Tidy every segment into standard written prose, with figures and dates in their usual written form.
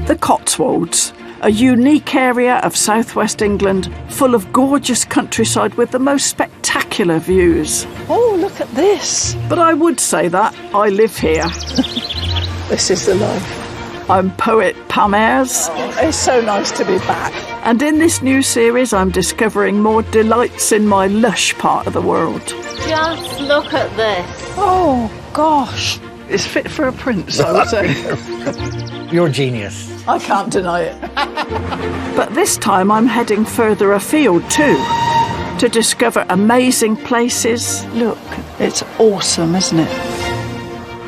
The Cotswolds, a unique area of southwest England full of gorgeous countryside with the most spectacular views. Oh, look at this. But I would say that I live here. This is the life. I'm poet Pam Ayres. It's so nice to be back. And in this new series, I'm discovering more delights in my lush part of the world. Just look at this. Oh, gosh. It's fit for a prince, I would say. You're a genius. I can't deny it. But this time I'm heading further afield too, to discover amazing places. Look, it's awesome, isn't it?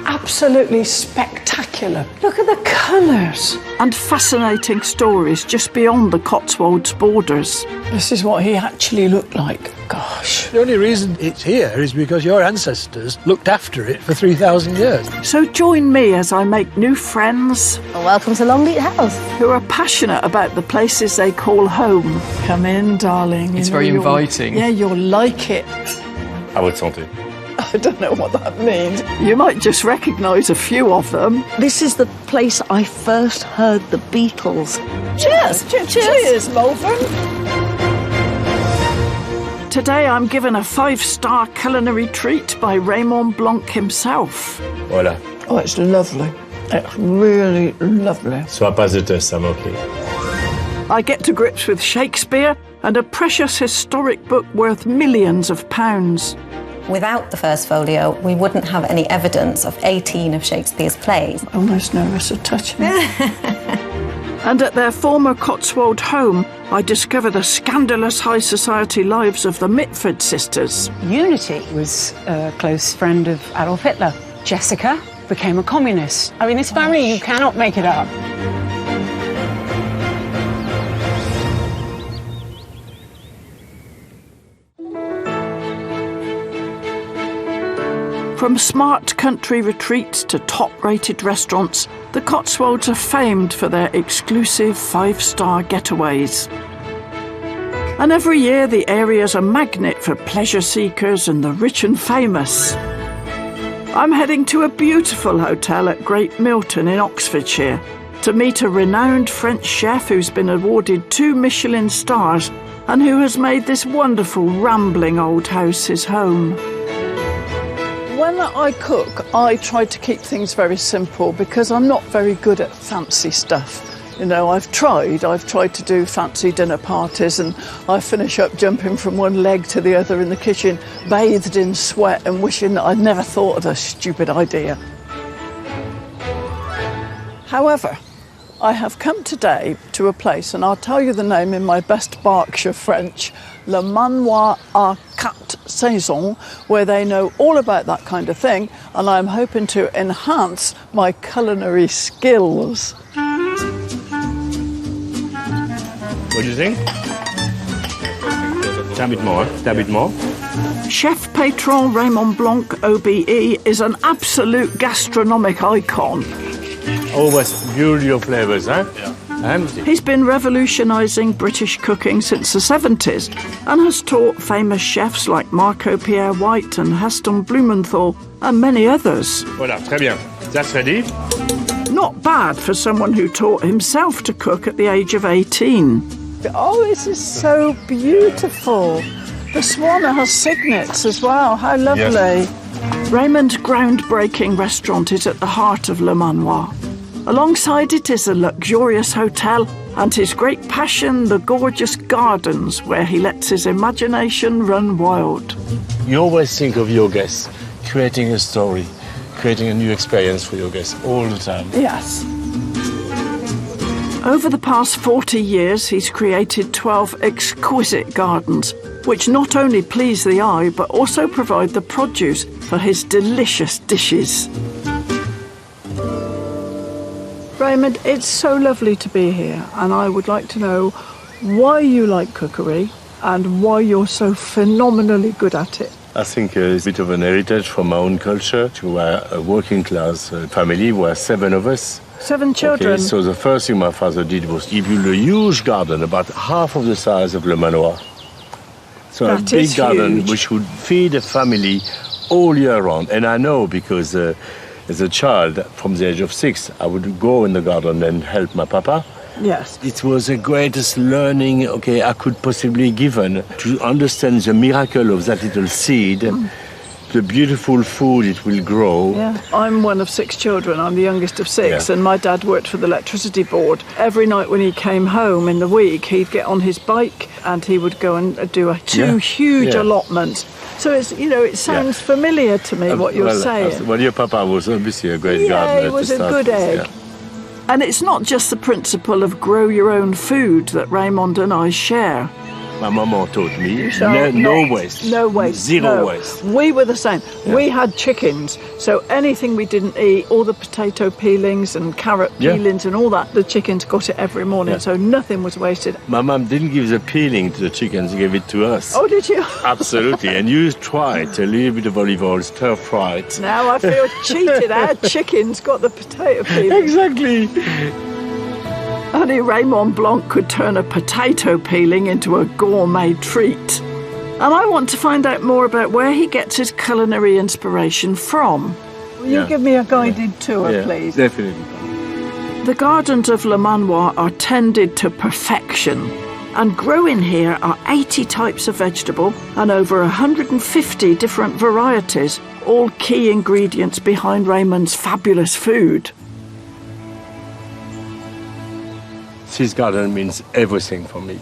Absolutely spectacular. Look at the colours. And fascinating stories just beyond the Cotswolds borders. This is what he actually looked like. Gosh. The only reason it's here is because your ancestors looked after it for 3,000 years. So join me as I make new friends. Well, welcome to Longleat House. Who are passionate about the places they call home. Come in, darling. It's very inviting. Yeah, you'll like it. À votre santé. I don't know what that means. You might just recognise a few of them. This is the place I first heard the Beatles. Cheers. Cheers, Malvern. Today I'm given a 5-star culinary treat by Raymond Blanc himself. Voilà. Oh, it's lovely. It's really lovely. Sois pas de test, ça manquait. I get to grips with Shakespeare and a precious historic book worth millions of pounds. Without the first folio, we wouldn't have any evidence of 18 of Shakespeare's plays. I'm almost nervous of touching it. And at their former Cotswold home, I discover the scandalous high society lives of the Mitford sisters. Unity was a close friend of Adolf Hitler. Jessica became a communist. I mean, this family, you cannot make it up. From smart country retreats to top-rated restaurants, the Cotswolds are famed for their exclusive 5-star getaways. And every year the area's a magnet for pleasure seekers and the rich and famous. I'm heading to a beautiful hotel at Great Milton in Oxfordshire to meet a renowned French chef who's been awarded 2 Michelin stars and who has made this wonderful rambling old house his home. When I cook, I try to keep things very simple because I'm not very good at fancy stuff. You know, I've tried to do fancy dinner parties and I finish up jumping from one leg to the other in the kitchen, bathed in sweat and wishing that I'd never thought of a stupid idea. However, I have come today to a place, and I'll tell you the name in my best Berkshire French, Le Manoir à 4 Saisons, where they know all about that kind of thing, and I'm hoping to enhance my culinary skills. What do you think? A bit more, a bit more. Chef patron Raymond Blanc, OBE, is an absolute gastronomic icon. Always build your flavors, huh? Yeah. He's been revolutionising British cooking since the 70s and has taught famous chefs like Marco Pierre White and Heston Blumenthal and many others. Voilà, très bien. That's ready. Not bad for someone who taught himself to cook at the age of 18. Oh, this is so beautiful. The swan has signets as well. How lovely. Yes. Raymond's groundbreaking restaurant is at the heart of Le Manoir. Alongside it is a luxurious hotel and his great passion, the gorgeous gardens where he lets his imagination run wild. You always think of your guests, creating a story, creating a new experience for your guests all the time. Yes. Over the past 40 years, he's created 12 exquisite gardens, which not only please the eye, but also provide the produce for his delicious dishes. Raymond, it's so lovely to be here, and I would like to know why you like cookery and why you're so phenomenally good at it. I think it's a bit of an heritage from my own culture. We were a working class family. We were 7 of us. 7 children. Okay, so the first thing my father did was he built a huge garden, about half of the size of Le Manoir. So that a big garden huge. which would feed a family all year round. And I know because As a child, from the age of 6, I would go in the garden and help my papa. Yes. It was the greatest learning, I could possibly given to understand the miracle of that little seed, the beautiful food it will grow. Yeah. I'm one of 6 children. I'm the youngest of 6, Yeah. and my dad worked for the electricity board. Every night when he came home in the week, he'd get on his bike and he would go and do two huge allotments. So it's, it sounds familiar to me what you're saying. Well, your papa was obviously a great gardener. He was to a start good with, egg. yeah. And it's not just the principle of grow your own food that Raymond and I share. My mama taught me So no waste. No waste. Zero no. waste. We were the same. Yeah. We had chickens, so anything we didn't eat, all the potato peelings and carrot peelings and all that, the chickens got it every morning, so nothing was wasted. My mum didn't give the peeling to the chickens, gave it to us. Oh, did you? Absolutely. And you tried a little bit of olive oil, stir fry it. Now I feel cheated. Our chickens got the potato peelings. Exactly. Only Raymond Blanc could turn a potato peeling into a gourmet treat. And I want to find out more about where he gets his culinary inspiration from. Will you give me a guided tour, please? Definitely. The gardens of Le Manoir are tended to perfection, and growing here are 80 types of vegetable and over 150 different varieties, all key ingredients behind Raymond's fabulous food. This garden means everything for me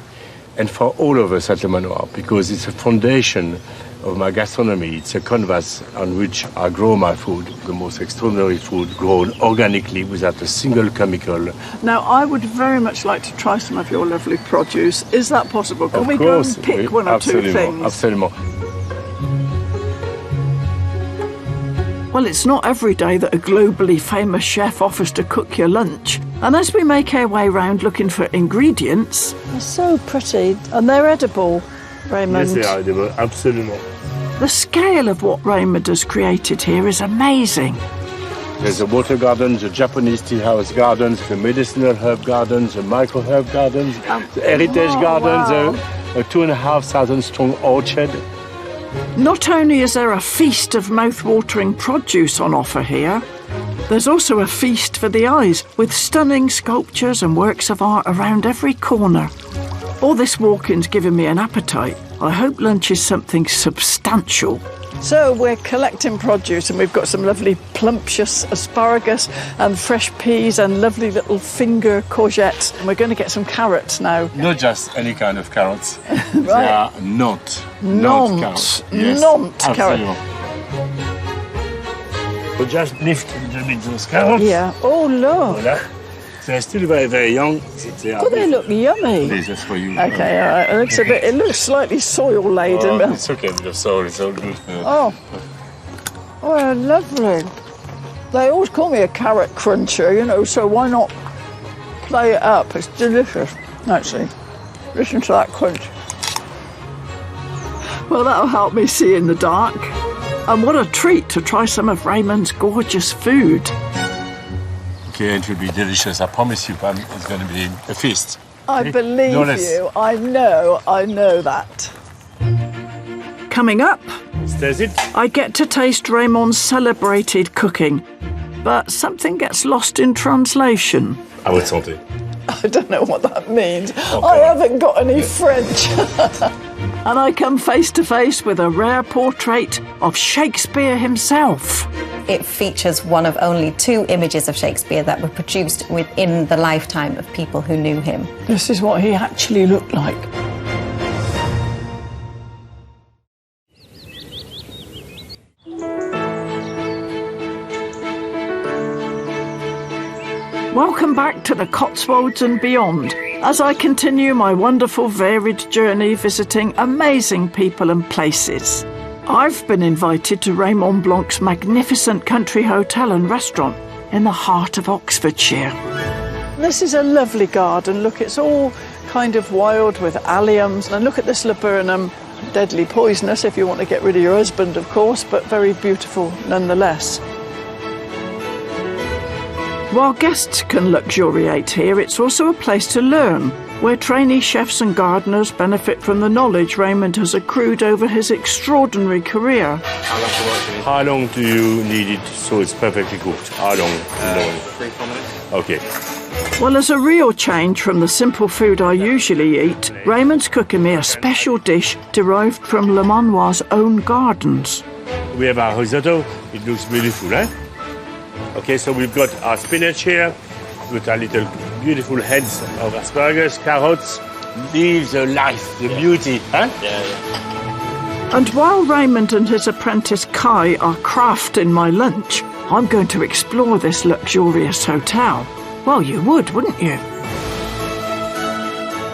and for all of us at Le Manoir, because it's a foundation of my gastronomy. It's a canvas on which I grow my food, the most extraordinary food grown organically without a single chemical. Now, I would very much like to try some of your lovely produce. Is that possible? Can we go and pick one or two things? Absolutely. Well, it's not every day that a globally famous chef offers to cook your lunch. And as we make our way round looking for ingredients... They're so pretty, and they're edible, Raymond. Yes, they are edible, absolutely. The scale of what Raymond has created here is amazing. There's the water gardens, the Japanese tea house gardens, the medicinal herb gardens, the micro herb gardens, the heritage gardens, a 2,500 strong orchard. Not only is there a feast of mouth-watering produce on offer here, there's also a feast for the eyes, with stunning sculptures and works of art around every corner. All this walking's given me an appetite. I hope lunch is something substantial. So we're collecting produce, and we've got some lovely plumptious asparagus and fresh peas and lovely little finger courgettes. And we're going to get some carrots now. Not just any kind of carrots. Right. They are not carrots. Yes, Not carrots. We just lift a little bit those carrots. Yeah. Oh, look. Voilà. They're still very, very young. Oh, they look yummy. This is for you. Okay, all right. It looks slightly soil laden. Oh, it's okay, the soil is all good. Oh, they're lovely. They always call me a carrot cruncher, so why not play it up? It's delicious, actually. Listen to that crunch. Well, that'll help me see in the dark. And what a treat to try some of Raymond's gorgeous food. Okay, it will be delicious. I promise you, Pam, it's going to be a feast. I believe you. I know that. Coming up, Does it? I get to taste Raymond's celebrated cooking, but something gets lost in translation. À votre santé. I don't know what that means. I haven't got any French. And I come face to face with a rare portrait of Shakespeare himself. It features one of only 2 images of Shakespeare that were produced within the lifetime of people who knew him. This is what he actually looked like. Welcome back to the Cotswolds and beyond, as I continue my wonderful varied journey visiting amazing people and places. I've been invited to Raymond Blanc's magnificent country hotel and restaurant in the heart of Oxfordshire. This is a lovely garden. Look, it's all kind of wild with alliums. And look at this laburnum, deadly poisonous if you want to get rid of your husband, of course, but very beautiful nonetheless. While guests can luxuriate here, it's also a place to learn, where trainee chefs and gardeners benefit from the knowledge Raymond has accrued over his extraordinary career. How long do you need it so it's perfectly cooked? How long? 3-4 minutes. Okay. Well, as a real change from the simple food I usually eat, Raymond's cooking me a special dish derived from Le Manoir's own gardens. We have our risotto. It looks beautiful, eh? Okay, so we've got our spinach here, with our little beautiful heads of asparagus, carrots, leaves, the life, the beauty, huh? Yeah. And while Raymond and his apprentice Kai are crafting my lunch, I'm going to explore this luxurious hotel. Well, you would, wouldn't you?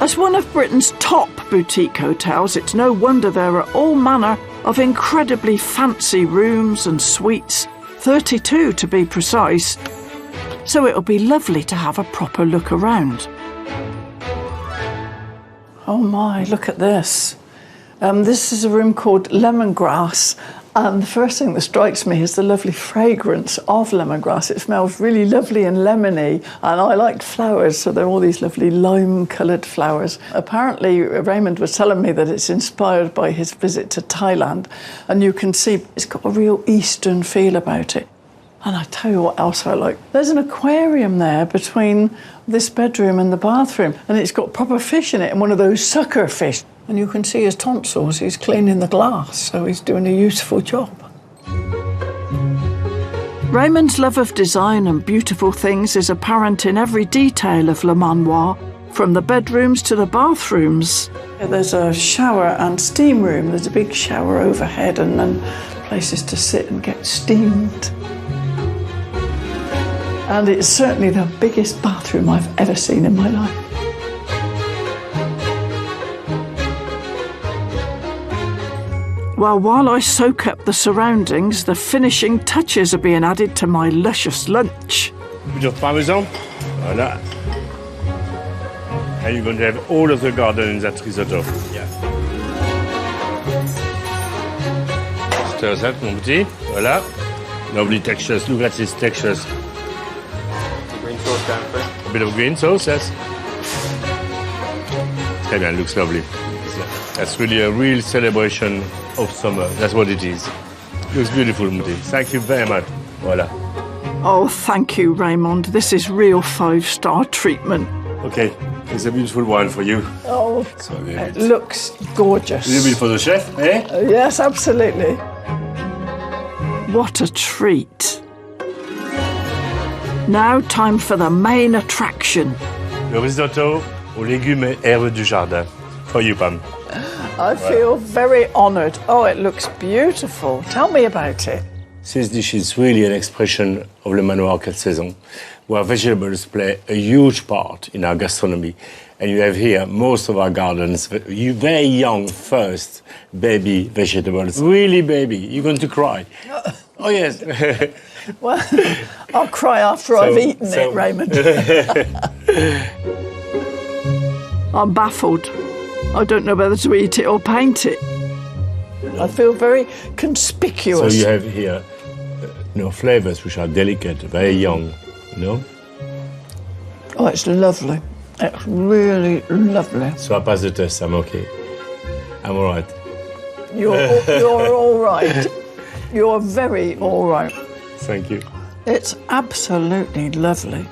As one of Britain's top boutique hotels, it's no wonder there are all manner of incredibly fancy rooms and suites, 32 to be precise. So it'll be lovely to have a proper look around. Oh my, look at this. This is a room called Lemongrass, and the first thing that strikes me is the lovely fragrance of lemongrass. It smells really lovely and lemony, and I like flowers, so there are all these lovely lime-coloured flowers. Apparently, Raymond was telling me that it's inspired by his visit to Thailand, and you can see it's got a real Eastern feel about it. And I tell you what else I like. There's an aquarium there between this bedroom and the bathroom, and it's got proper fish in it, and one of those sucker fish. And you can see his tonsils. He's cleaning the glass, so he's doing a useful job. Raymond's love of design and beautiful things is apparent in every detail of Le Manoir, from the bedrooms to the bathrooms. There's a shower and steam room. There's a big shower overhead, and then places to sit and get steamed. And it's certainly the biggest bathroom I've ever seen in my life. Well, while I soak up the surroundings, the finishing touches are being added to my luscious lunch. A bit of parmesan. Voilà. And you're going to have all of the garden in that risotto. Yeah. Stir that, mon petit. Voilà. Lovely textures. Look at these textures. Green sauce down for A bit of green sauce, yes. Très bien, it looks lovely. That's really a real celebration of summer. That's what it is. Looks beautiful, mon petit. Thank you very much. Voilà. Oh, thank you, Raymond. This is real 5-star treatment. Okay, it's a beautiful wine for you. Oh, So it looks gorgeous. a little bit for the chef, eh? Yes, absolutely. What a treat. Now, time for the main attraction. Le risotto aux légumes et herbes du jardin. For you, Pam. I feel very honoured. Oh, it looks beautiful. Tell me about it. This dish is really an expression of Le Manoir 4 Saisons, where vegetables play a huge part in our gastronomy. And you have here most of our gardens, very young first baby vegetables. Really baby, you're going to cry. Oh, yes. Well, I'll cry after I've eaten it, Raymond. I'm baffled. I don't know whether to eat it or paint it. I feel very conspicuous. So you have here flavours which are delicate, very young, Oh, it's lovely. It's really lovely. So I pass the test, I'm okay. I'm all right. You're all right. You're very all right. Thank you. It's absolutely lovely.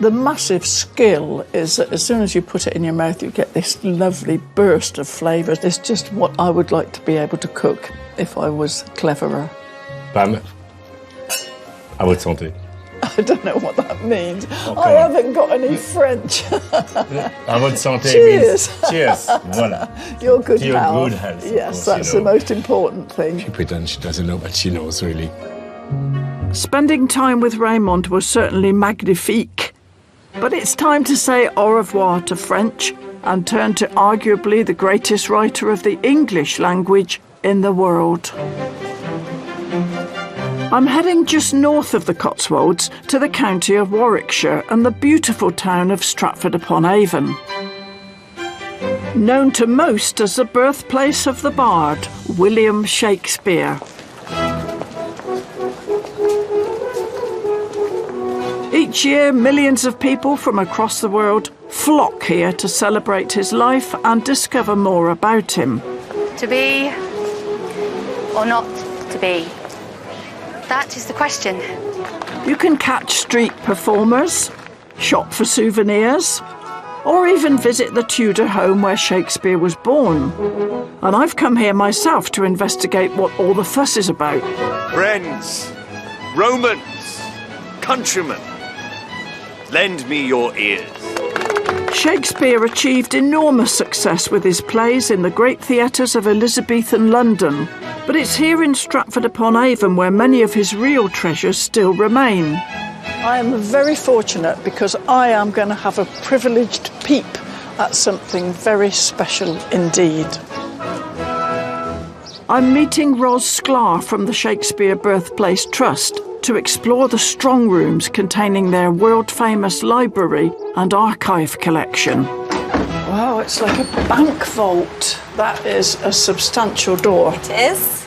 The massive skill is that as soon as you put it in your mouth, you get this lovely burst of flavours. It's just what I would like to be able to cook if I was cleverer. Pam, à votre santé. I don't know what that means. Oh, I haven't got any French. À votre santé Cheers. means cheers. Voilà. Your good To your health. good health, of Yes, course, that's you the know. most important thing. She pretends she doesn't know, but she knows, really. Spending time with Raymond was certainly magnifique. But it's time to say au revoir to French and turn to arguably the greatest writer of the English language in the world. I'm heading just north of the Cotswolds to the county of Warwickshire and the beautiful town of Stratford-upon-Avon. Known to most as the birthplace of the bard, William Shakespeare. Each Each year, millions of people from across the world flock here to celebrate his life and discover more about him. To be or not to be? That is the question. You can catch street performers, shop for souvenirs, or even visit the Tudor home where Shakespeare was born. And I've come here myself to investigate what all the fuss is about. Friends, Romans, countrymen, lend me your ears. Shakespeare achieved enormous success with his plays in the great theatres of Elizabethan London, but it's here in Stratford-upon-Avon where many of his real treasures still remain. I am very fortunate because I am going to have a privileged peep at something very special indeed. I'm meeting Ros Sklar from the Shakespeare Birthplace Trust to explore the strong rooms containing their world-famous library and archive collection. Wow, it's like a bank vault. That is a substantial door. It is.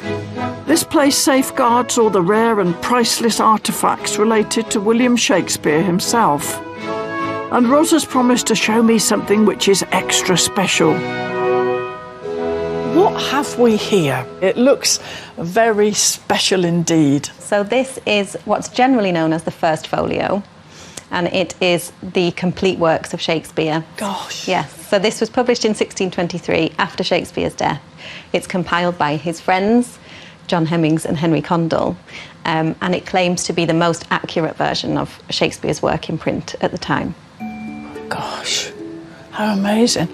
This place safeguards all the rare and priceless artefacts related to William Shakespeare himself. And Ros has promised to show me something which is extra special. What have we here? It looks very special indeed. So this is what's generally known as the first folio, and it is the complete works of Shakespeare. Gosh. Yes. So this was published in 1623 after Shakespeare's death. It's compiled by his friends, John Hemmings and Henry Condell, and it claims to be the most accurate version of Shakespeare's work in print at the time. Gosh, how amazing.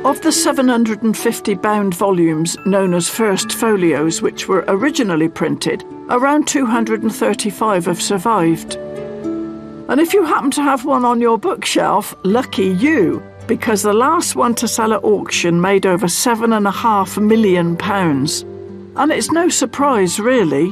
Of the 750 bound volumes known as First Folios, which were originally printed, around 235 have survived. And if you happen to have one on your bookshelf, lucky you, because the last one to sell at auction made over £7.5 million. And it's no surprise, really.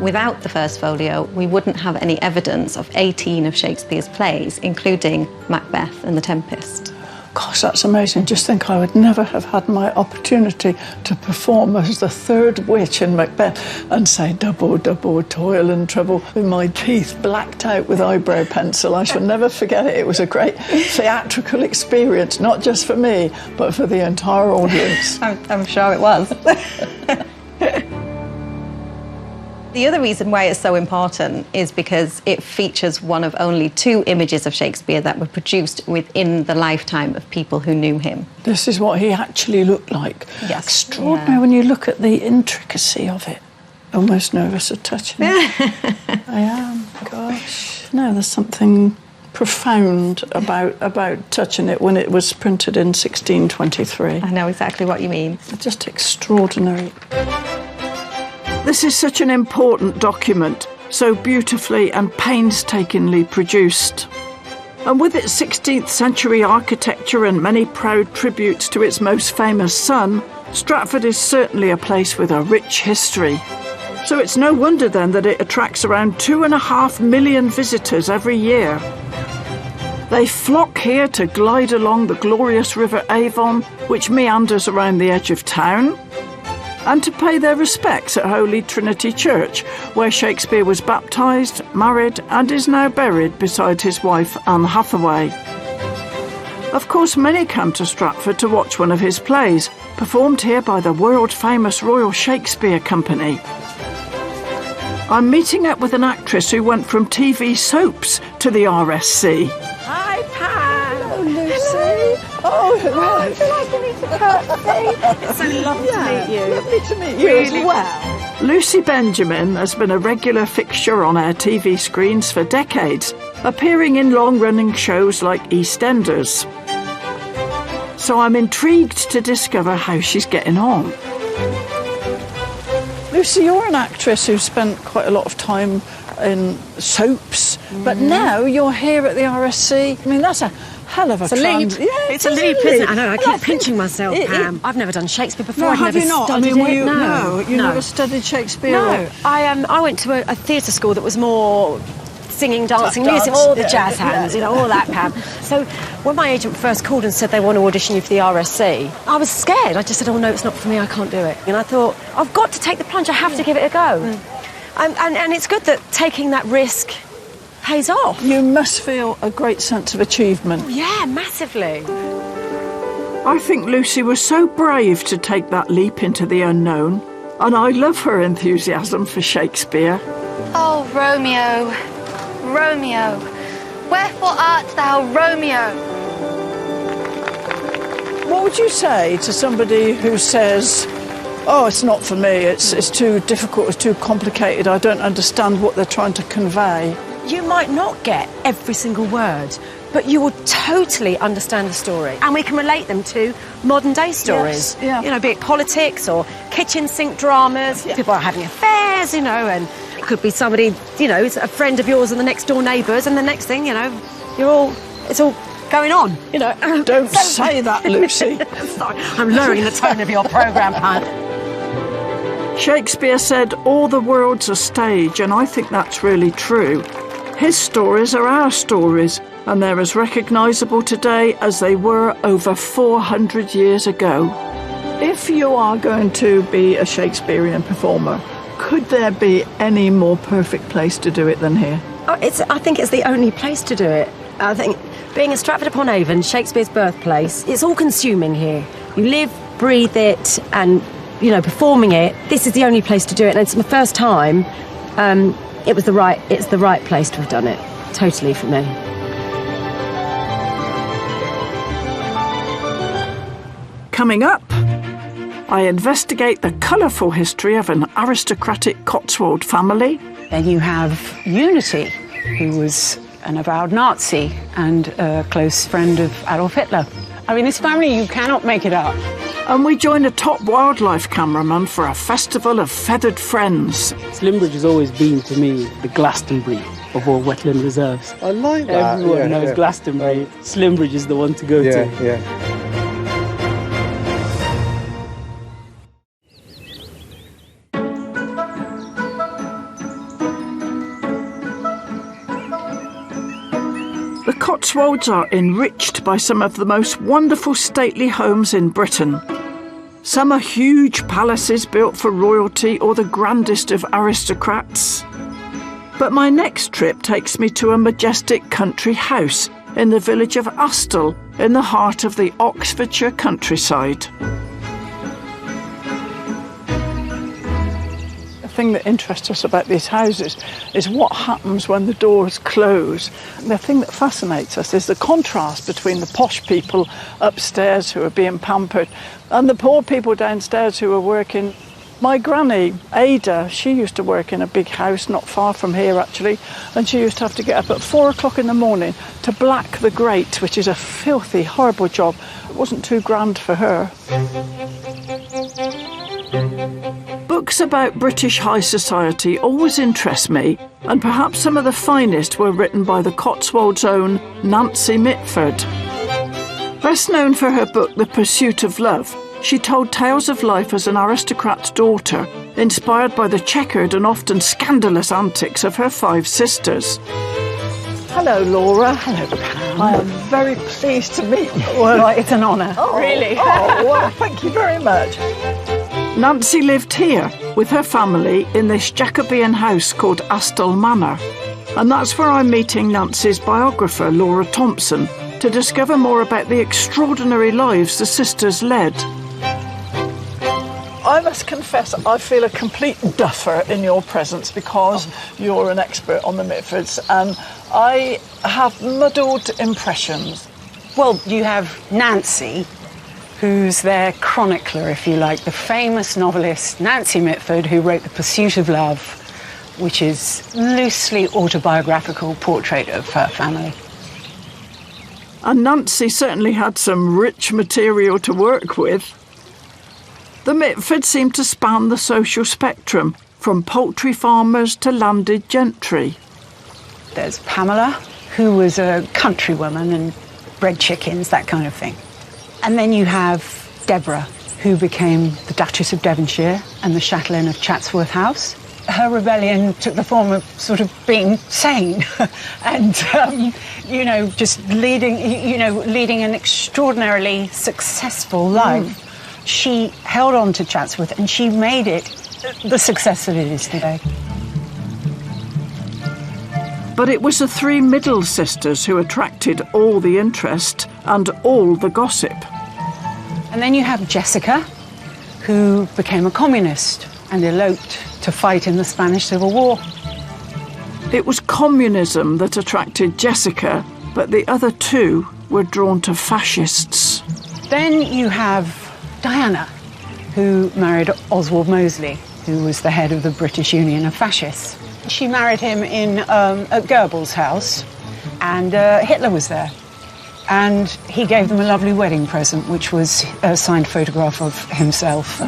Without the first folio, we wouldn't have any evidence of 18 of Shakespeare's plays, including Macbeth and The Tempest. Gosh, that's amazing. Just think I would never have had my opportunity to perform as the third witch in Macbeth and say double, double, toil and trouble with my teeth blacked out with eyebrow pencil. I shall never forget it. It was a great theatrical experience, not just for me, but for the entire audience. I'm sure it was. The other reason why it's so important is because it features one of only 2 images of Shakespeare that were produced within the lifetime of people who knew him. This is what he actually looked like. Yes. Extraordinary when you look at the intricacy of it. Almost nervous of touching it. I am, gosh. No, there's something profound about touching it when it was printed in 1623. I know exactly what you mean. Just extraordinary. This is such an important document, so beautifully and painstakingly produced. And with its 16th century architecture and many proud tributes to its most famous son, Stratford is certainly a place with a rich history. So it's no wonder then that it attracts around 2.5 million visitors every year. They flock here to glide along the glorious River Avon, which meanders around the edge of town, and to pay their respects at Holy Trinity Church, where Shakespeare was baptised, married, and is now buried beside his wife Anne Hathaway. Of course, many come to Stratford to watch one of his plays, performed here by the world-famous Royal Shakespeare Company. I'm meeting up with an actress who went from TV soaps to the RSC. Hi, Pam. Hello, Lucy. Oh, hello. I feel like I need to curtsy. It's so lovely to meet you. Lovely to meet you as well. Lucy Benjamin has been a regular fixture on our TV screens for decades, appearing in long-running shows like EastEnders. So I'm intrigued to discover how she's getting on. Lucy, you're an actress who spent quite a lot of time in soaps, but now you're here at the RSC. I mean, that's a hell of a leap. Yeah, It's a leap, isn't it? I know, I keep pinching myself, Pam. I've never done Shakespeare before. I've have never you not? I studied mean, it. you never studied Shakespeare? No, I went to a theatre school that was more singing, dancing, Tap music, dance, all the yeah, jazz hands, you know, all that, Pam. So when my agent first called and said they want to audition you for the RSC, I was scared. I just said, oh no, it's not for me, I can't do it. And I thought, I've got to take the plunge, I have to give it a go. And it's good that taking that risk pays off. You must feel a great sense of achievement. Yeah, massively. I think Lucy was so brave to take that leap into the unknown, and I love her enthusiasm for Shakespeare. Oh, Romeo, Romeo, wherefore art thou Romeo? What would you say to somebody who says, oh, it's not for me, it's too difficult, it's too complicated, I don't understand what they're trying to convey? You might not get every single word, but you will totally understand the story. And we can relate them to modern day stories. Yes, yeah. You know, be it politics or kitchen sink dramas, people are having affairs, you know, and it could be somebody, you know, a friend of yours and the next door neighbours, and the next thing, you know, it's all going on, you know. Don't say that, Lucy. Sorry, I'm lowering the tone of your programme, Pam. Shakespeare said, all the world's a stage, and I think that's really true. His stories are our stories, and they're as recognisable today as they were over 400 years ago. If you are going to be a Shakespearean performer, could there be any more perfect place to do it than here? I think it's the only place to do it. I think being in Stratford-upon-Avon, Shakespeare's birthplace, it's all-consuming here. You live, breathe it, and, you know, performing it, this is the only place to do it. And it's my first time. It's the right place to have done it, totally, for me. Coming up, I investigate the colourful history of an aristocratic Cotswold family. Then you have Unity, who was an avowed Nazi and a close friend of Adolf Hitler. I mean, this family, you cannot make it up. And we join a top wildlife cameraman for a festival of feathered friends. Slimbridge has always been, to me, the Glastonbury of all wetland reserves. I like that. Everyone knows Glastonbury. Slimbridge is the one to go to. Yeah. The Cotswolds are enriched by some of the most wonderful stately homes in Britain. Some are huge palaces built for royalty or the grandest of aristocrats. But my next trip takes me to a majestic country house in the village of Astle in the heart of the Oxfordshire countryside. The thing that interests us about these houses is what happens when the doors close. The thing that fascinates us is the contrast between the posh people upstairs who are being pampered and the poor people downstairs who are working. My granny, Ada, she used to work in a big house not far from here actually, and she used to have to get up at 4 o'clock in the morning to black the grate, which is a filthy, horrible job. It wasn't too grand for her. Books about British high society always interest me, and perhaps some of the finest were written by the Cotswolds' own Nancy Mitford. Best known for her book The Pursuit of Love, she told tales of life as an aristocrat's daughter, inspired by the checkered and often scandalous antics of her 5 sisters. Hello, Laura. Hello, Pam. I am very pleased to meet you. Well, it's an honour, really. Well, thank you very much. Nancy lived here with her family in this Jacobean house called Astle Manor. And that's where I'm meeting Nancy's biographer, Laura Thompson, to discover more about the extraordinary lives the sisters led. I must confess, I feel a complete duffer in your presence because you're an expert on the Mitfords, and I have muddled impressions. Well, you have Nancy, who's their chronicler, if you like, the famous novelist Nancy Mitford, who wrote The Pursuit of Love, which is loosely autobiographical portrait of her family. And Nancy certainly had some rich material to work with. The Mitfords seemed to span the social spectrum, from poultry farmers to landed gentry. There's Pamela, who was a countrywoman and bred chickens, that kind of thing. And then you have Deborah, who became the Duchess of Devonshire and the chatelaine of Chatsworth House. Her rebellion took the form of sort of being sane and, just leading an extraordinarily successful life. She held on to Chatsworth and she made it the success that it is today. But it was the three middle sisters who attracted all the interest and all the gossip. And then you have Jessica, who became a communist and eloped to fight in the Spanish Civil War. It was communism that attracted Jessica, but the other two were drawn to fascists. Then you have Diana, who married Oswald Mosley, who was the head of the British Union of Fascists. She married him at Goebbels' house, and Hitler was there. And he gave them a lovely wedding present, which was a signed photograph of himself,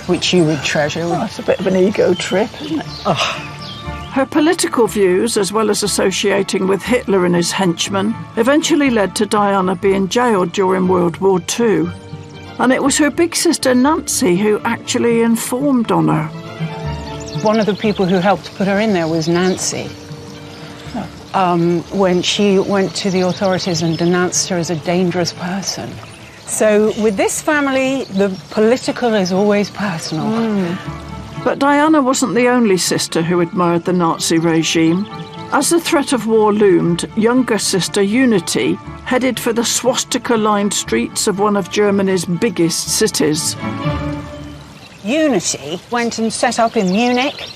which you would treasure. Oh, it's a bit of an ego trip, isn't it? Oh. Her political views, as well as associating with Hitler and his henchmen, eventually led to Diana being jailed during World War II. And it was her big sister Nancy who actually informed on her. One of the people who helped put her in there was Nancy. When she went to the authorities and denounced her as a dangerous person. So with this family, the political is always personal. But Diana wasn't the only sister who admired the Nazi regime. As the threat of war loomed, younger sister Unity headed for the swastika-lined streets of one of Germany's biggest cities. Unity went and set up in Munich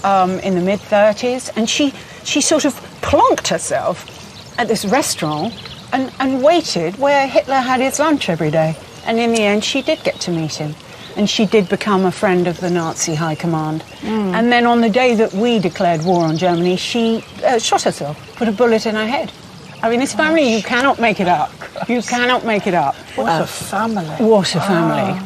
in the mid-30s, and she sort of plonked herself at this restaurant and waited where Hitler had his lunch every day. And in the end, she did get to meet him. And she did become a friend of the Nazi high command. And then on the day that we declared war on Germany, she shot herself, put a bullet in her head. I mean, this family, you cannot make it up. You cannot make it up. What a family. What a family.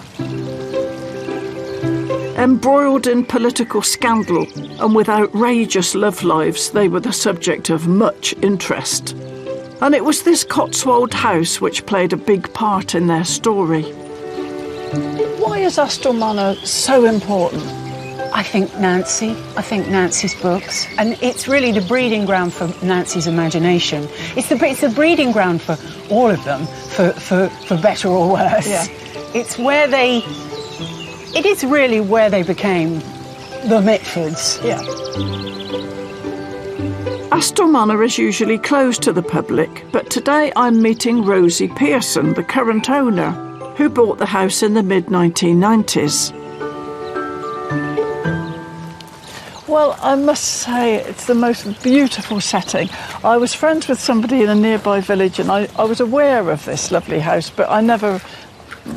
Embroiled in political scandal and with outrageous love lives, they were the subject of much interest. And it was this Cotswold house which played a big part in their story. Why is Astle Manor so important? I think Nancy's books. And it's really the breeding ground for Nancy's imagination. It's the breeding ground for all of them, for better or worse. Yeah. It's where it is really where they became the Mitfords. Yeah. Astle Manor is usually closed to the public, but today I'm meeting Rosie Pearson, the current owner, who bought the house in the mid-1990s. Well, I must say it's the most beautiful setting. I was friends with somebody in a nearby village, and I was aware of this lovely house, but I never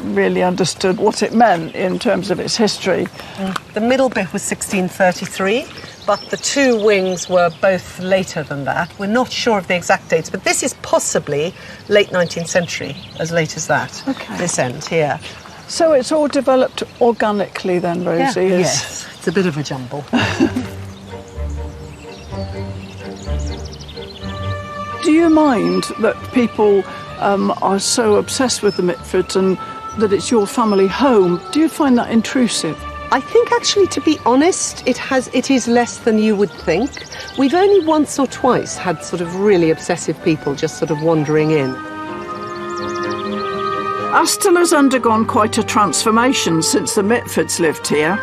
really understood what it meant in terms of its history. The middle bit was 1633, but the two wings were both later than that. We're not sure of the exact dates, but this is possibly late 19th century, as late as that, this end here. So it's all developed organically then, Rosie? Yeah. Yes, it's a bit of a jumble. Do you mind that people are so obsessed with the Mitfords and that it's your family home? Do you find that intrusive? I think actually, to be honest, it is less than you would think. We've only once or twice had sort of really obsessive people just sort of wandering in. Astle has undergone quite a transformation since the Mitfords lived here.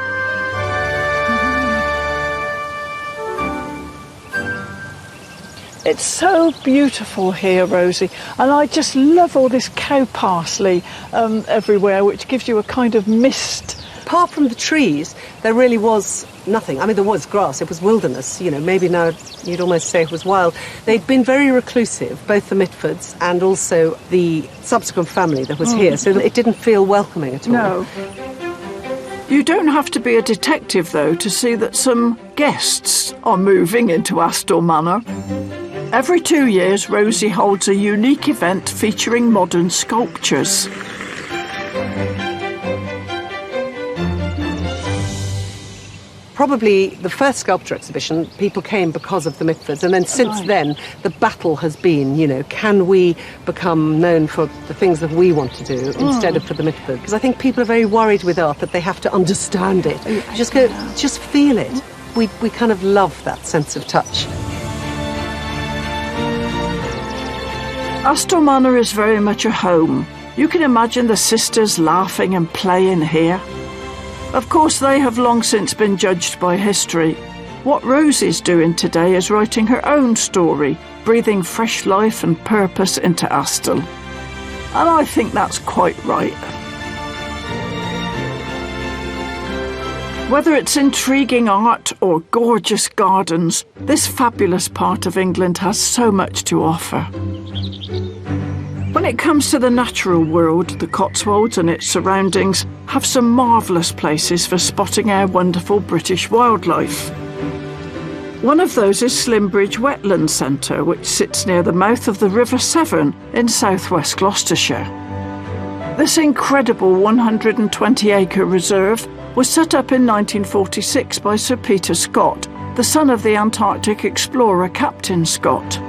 It's so beautiful here, Rosie, and I just love all this cow parsley everywhere, which gives you a kind of mist. Apart from the trees, there really was nothing. I mean, there was grass, it was wilderness, you know, maybe now you'd almost say it was wild. They'd been very reclusive, both the Mitfords and also the subsequent family that was here, so it didn't feel welcoming at all. No. You don't have to be a detective, though, to see that some guests are moving into Astle Manor. Every 2 years, Rosie holds a unique event featuring modern sculptures. Probably the first sculpture exhibition, people came because of the Mitfords, and then since then, the battle has been, you know, can we become known for the things that we want to do instead of for the Mitfords? Because I think people are very worried with art that they have to understand it. Just feel it. We kind of love that sense of touch. Astle Manor is very much a home. You can imagine the sisters laughing and playing here. Of course, they have long since been judged by history, What Rosie's doing today is writing her own story, breathing fresh life and purpose into Astle. And I think that's quite right. Whether it's intriguing art or gorgeous gardens, this fabulous part of England has so much to offer. When it comes to the natural world, the Cotswolds and its surroundings have some marvellous places for spotting our wonderful British wildlife. One of those is Slimbridge Wetland Centre, which sits near the mouth of the River Severn in southwest Gloucestershire. This incredible 120-acre reserve was set up in 1946 by Sir Peter Scott, the son of the Antarctic explorer Captain Scott.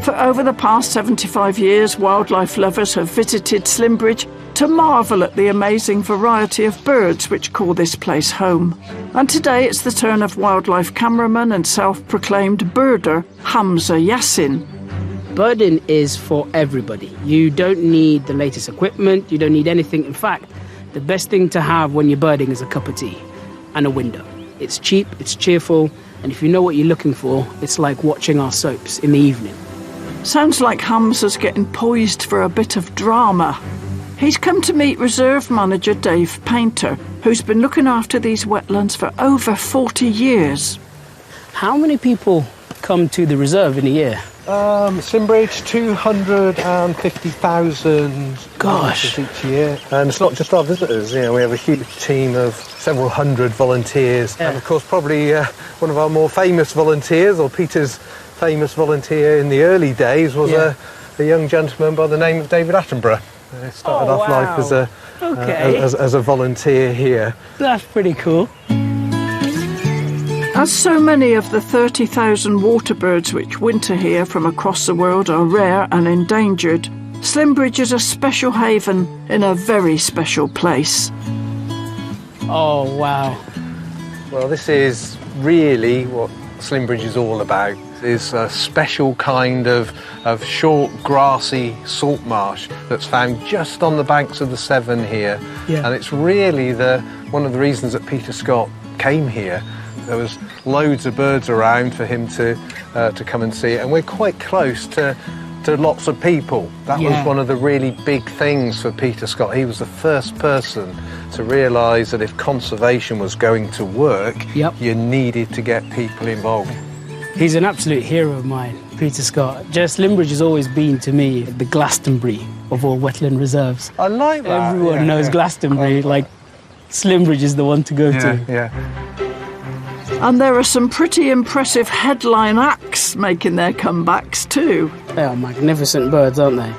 For over the past 75 years, wildlife lovers have visited Slimbridge to marvel at the amazing variety of birds which call this place home. And today it's the turn of wildlife cameraman and self-proclaimed birder Hamza Yassin. Birding is for everybody. You don't need the latest equipment, you don't need anything. In fact, the best thing to have when you're birding is a cup of tea and a window. It's cheap, it's cheerful, and if you know what you're looking for, it's like watching our soaps in the evening. Sounds like Hamza's getting poised for a bit of drama. He's come to meet reserve manager Dave Painter, who's been looking after these wetlands for over 40 years. How many people come to the reserve in a year? Slimbridge, 250,000 Gosh. each year. And it's not just our visitors, we have a huge team of several hundred volunteers. Yeah. And of course, probably one of our more famous volunteers, or Peter's famous volunteer in the early days, was a young gentleman by the name of David Attenborough. He started off life as a volunteer here. That's pretty cool. As so many of the 30,000 water birds which winter here from across the world are rare and endangered, Slimbridge is a special haven in a very special place. Oh, wow. Well, this is really what Slimbridge is all about. It's a special kind of short, grassy salt marsh that's found just on the banks of the Severn here. Yeah. And it's really one of the reasons that Peter Scott came here. There was loads of birds around for him to come and see, and we're quite close to lots of people. That was one of the really big things for Peter Scott. He was the first person to realise that if conservation was going to work, you needed to get people involved. He's an absolute hero of mine, Peter Scott. Slimbridge has always been, to me, the Glastonbury of all wetland reserves. I like that. Everyone knows Glastonbury, like Slimbridge is the one to go to. Yeah. And there are some pretty impressive headline acts making their comebacks too. They are magnificent birds, aren't they?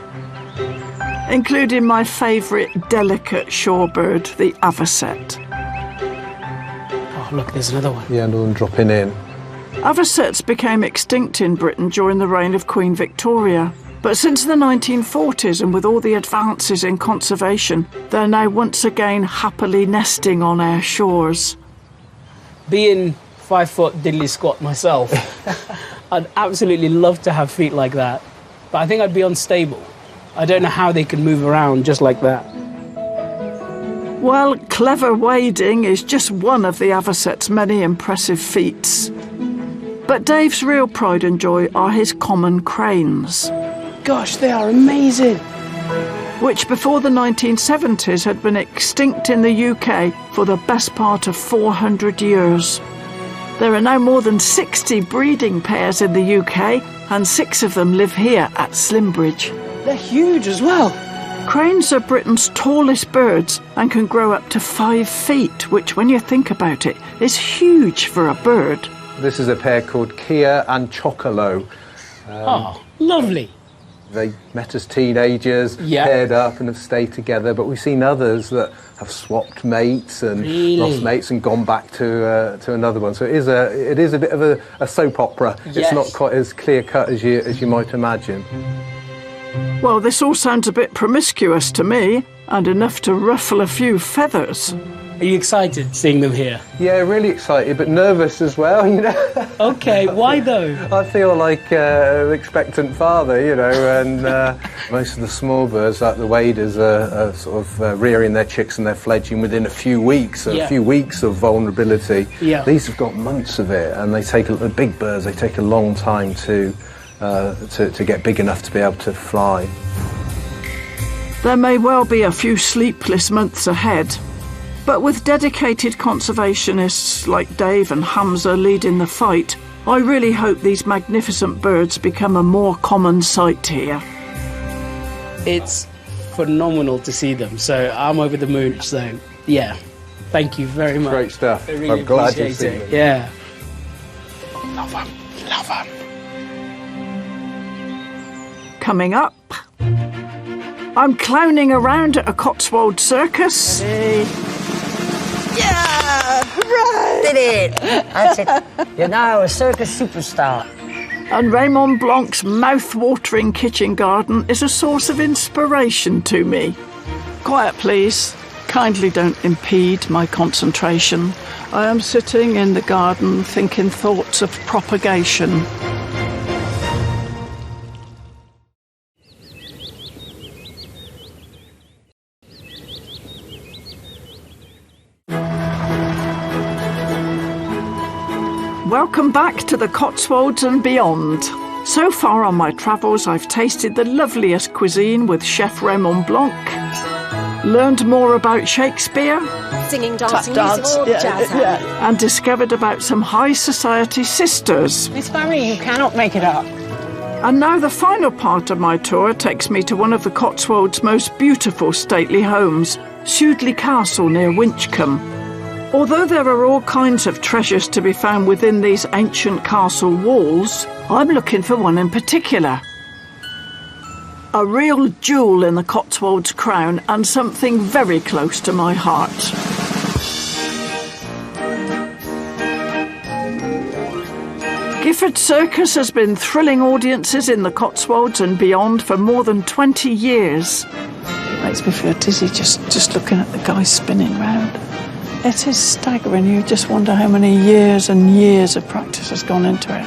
Including my favourite delicate shorebird, the avocet. Oh, look, there's another one. Yeah, another one dropping in. Avocets became extinct in Britain during the reign of Queen Victoria. But since the 1940s, and with all the advances in conservation, they're now once again happily nesting on our shores. Being 5 foot diddly squat myself, I'd absolutely love to have feet like that. But I think I'd be unstable. I don't know how they can move around just like that. Well, clever wading is just one of the avocet's many impressive feats. But Dave's real pride and joy are his common cranes. Gosh, they are amazing. Which before the 1970s had been extinct in the UK for the best part of 400 years. There are now more than 60 breeding pairs in the UK, and 6 of them live here at Slimbridge. They're huge as well. Cranes are Britain's tallest birds and can grow up to 5 feet, which, when you think about it, is huge for a bird. This is a pair called Kia and Chocolo. Oh, lovely. They met as teenagers, paired up and have stayed together, but we've seen others that have swapped mates and lost mates and gone back to another one. So it is a bit of a soap opera. Yes. It's not quite as clear-cut as you might imagine. Well, this all sounds a bit promiscuous to me, and enough to ruffle a few feathers. Are you excited seeing them here? Yeah, really excited, but nervous as well, you know. Okay, why though? I feel like an expectant father, you know, and most of the small birds, like the waders, are sort of rearing their chicks and they're fledging within a few weeks, a few weeks of vulnerability. Yeah. These have got months of it, and the big birds, they take a long time to get big enough to be able to fly. There may well be a few sleepless months ahead, but with dedicated conservationists like Dave and Hamza leading the fight, I really hope these magnificent birds become a more common sight here. It's phenomenal to see them, so I'm over the moon. So, yeah, thank you very much. Great stuff. I really I'm glad you've appreciate seen it. them. Yeah. Love them. Love them. Coming up, I'm clowning around at a Cotswold circus. Yeah! Hooray! Did it! That's it. You're now a circus superstar. And Raymond Blanc's mouth-watering kitchen garden is a source of inspiration to me. Quiet, please. Kindly don't impede my concentration. I am sitting in the garden thinking thoughts of propagation. Welcome back to the Cotswolds and beyond. So far on my travels, I've tasted the loveliest cuisine with Chef Raymond Blanc, learned more about Shakespeare, Singing, dancing, musical, jazz hands. and discovered about some high society sisters. Miss Barry, you cannot make it up. And now the final part of my tour takes me to one of the Cotswolds' most beautiful stately homes, Sudley Castle near Winchcombe. Although there are all kinds of treasures to be found within these ancient castle walls, I'm looking for one in particular. A real jewel in the Cotswolds crown and something very close to my heart. Gifford Circus has been thrilling audiences in the Cotswolds and beyond for more than 20 years. It makes me feel dizzy just looking at the guy spinning round. It is staggering. You just wonder how many years and years of practice has gone into it.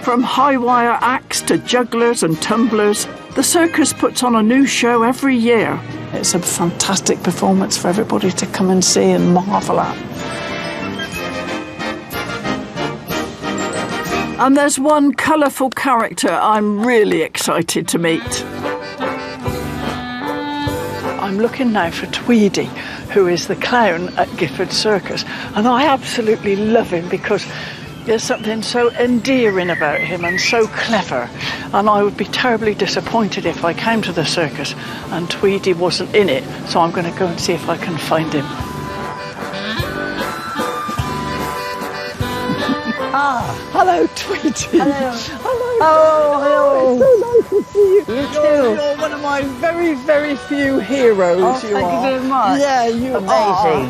From high-wire acts to jugglers and tumblers, the circus puts on a new show every year. It's a fantastic performance for everybody to come and see and marvel at. And there's one colourful character I'm really excited to meet. I'm looking now for Tweedy, who is the clown at Gifford Circus, and I absolutely love him because there's something so endearing about him and so clever, and I would be terribly disappointed if I came to the circus and Tweedy wasn't in it, so I'm going to go and see if I can find him. Hello, Tweety. Hello. Hello. Oh, hello. It's so nice to see you. You too. You're one of my very, very few heroes. Oh, thank you very much. Yeah, you Amazing. are.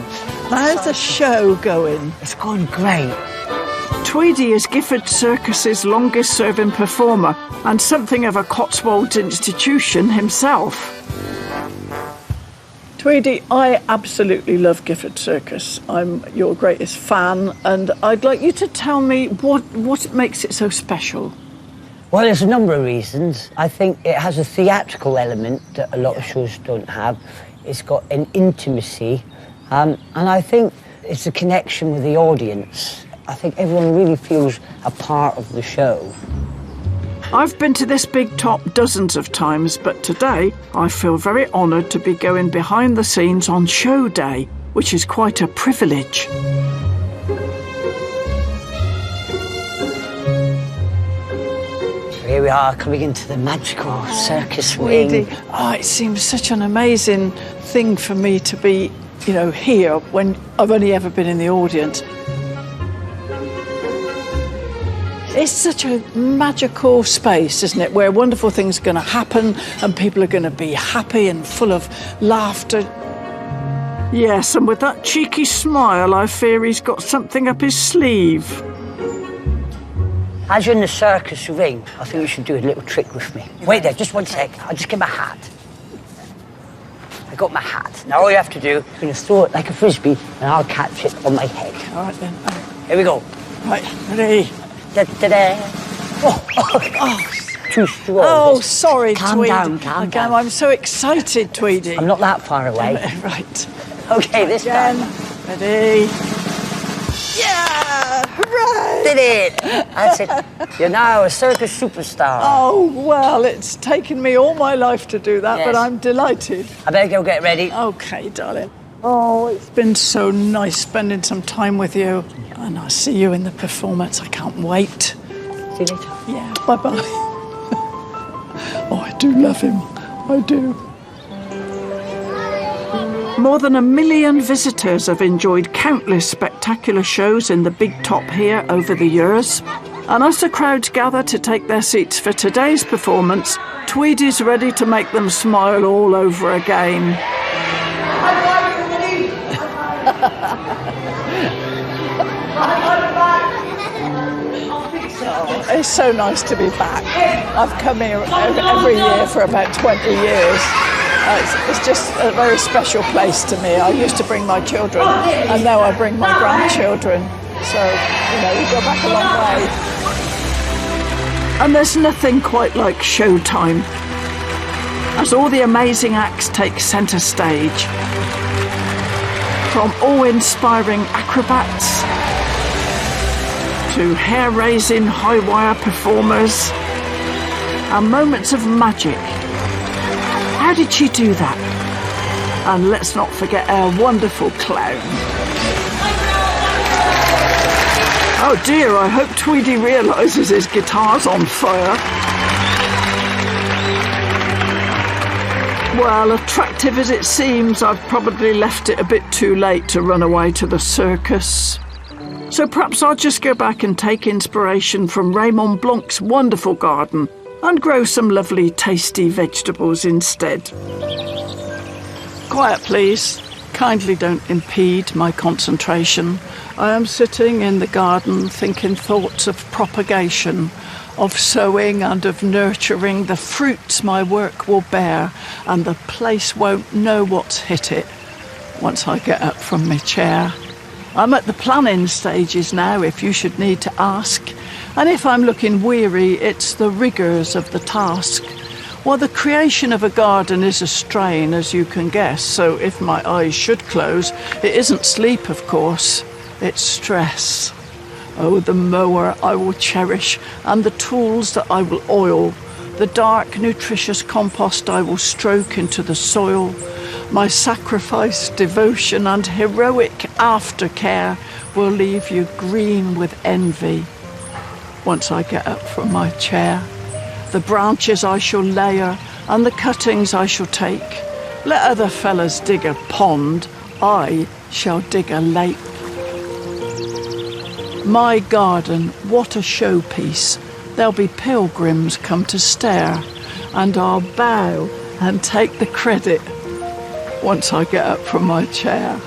How's the show going? It's going great. Tweedy is Gifford Circus's longest-serving performer and something of a Cotswolds institution himself. Tweedy, I absolutely love Gifford Circus. I'm your greatest fan, and I'd like you to tell me what makes it so special. Well, there's a number of reasons. I think it has a theatrical element that a lot of shows don't have. It's got an intimacy, and I think it's a connection with the audience. I think everyone really feels a part of the show. I've been to this big top dozens of times, but today I feel very honoured to be going behind the scenes on show day, which is quite a privilege. Here we are, coming into the magical circus wing. Oh, it seems such an amazing thing for me to be, here when I've only ever been in the audience. It's such a magical space, isn't it, where wonderful things are going to happen and people are going to be happy and full of laughter. Yes, and with that cheeky smile, I fear he's got something up his sleeve. As you're in the circus ring, I think you should do a little trick with me. Wait there, just one sec. I'll just get my hat. I got my hat. Now all you have to do, you're going to throw it like a frisbee, and I'll catch it on my head. All right, then. Here we go. Right, ready? Da-da-da. Oh, too strong. Oh, sorry, calm Tweedy. Calm down. I'm so excited, Tweedy. I'm not that far away. Right. Okay, this Again. time. Ready? Yeah! Hooray! Did it! That's it. You're now a circus superstar. Oh, well, it's taken me all my life to do that, Yes. but I'm delighted. I better go get ready. Okay, darling. Oh, it's been so nice spending some time with you. And I'll see you in the performance. I can't wait. See you later. Yeah, bye-bye. Oh, I do love him. I do. More than 1 million visitors have enjoyed countless spectacular shows in the Big Top here over the years. And as the crowds gather to take their seats for today's performance, Tweedy's ready to make them smile all over again. It's so nice to be back. I've come here every year for about 20 years. It's just a very special place to me. I used to bring my children, and now I bring my grandchildren. So, we go back a long way. And there's nothing quite like showtime, as all the amazing acts take centre stage. From awe-inspiring acrobats to hair-raising high-wire performers and moments of magic. How did she do that? And let's not forget our wonderful clown. Oh dear, I hope Tweedy realises his guitar's on fire. Well, attractive as it seems, I've probably left it a bit too late to run away to the circus. So perhaps I'll just go back and take inspiration from Raymond Blanc's wonderful garden and grow some lovely tasty vegetables instead. Quiet, please. Kindly don't impede my concentration. I am sitting in the garden thinking thoughts of propagation, of sowing and of nurturing the fruits my work will bear, and the place won't know what's hit it once I get up from my chair. I'm at the planning stages now, if you should need to ask. And if I'm looking weary, it's the rigours of the task. Well, the creation of a garden is a strain, as you can guess, so if my eyes should close, it isn't sleep, of course, it's stress. Oh, the mower I will cherish, and the tools that I will oil, the dark, nutritious compost I will stroke into the soil. My sacrifice, devotion and heroic aftercare will leave you green with envy once I get up from my chair. The branches I shall layer and the cuttings I shall take. Let other fellas dig a pond, I shall dig a lake. My garden, what a showpiece. There'll be pilgrims come to stare, and I'll bow and take the credit once I get up from my chair.